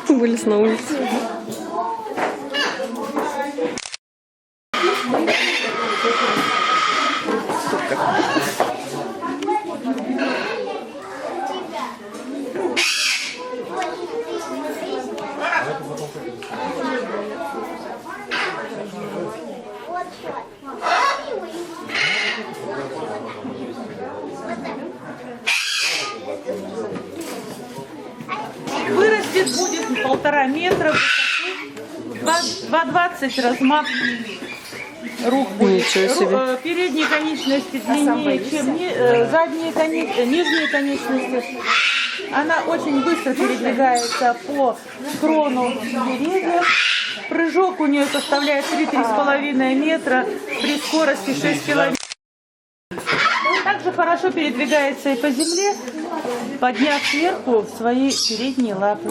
Вылез на улицу. Вырастет будет 1,5 метра, 2,20 размах рук будет. Ничего себе. Передние конечности длиннее, чем нижние конечности. Она очень быстро передвигается по склону деревьев. Прыжок у нее составляет 3-3,5 метра при скорости 6 километров. Также хорошо передвигается и по земле, подняв сверху свои передние лапы.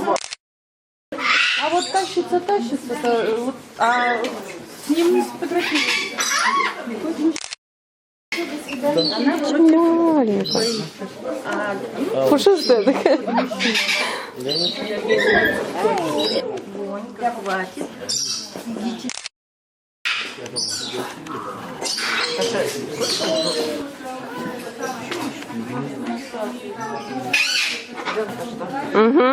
А вот тащится, вот, а с ним не сфотографируется. Маленькая. Пушистая такая. Хватит. Угу.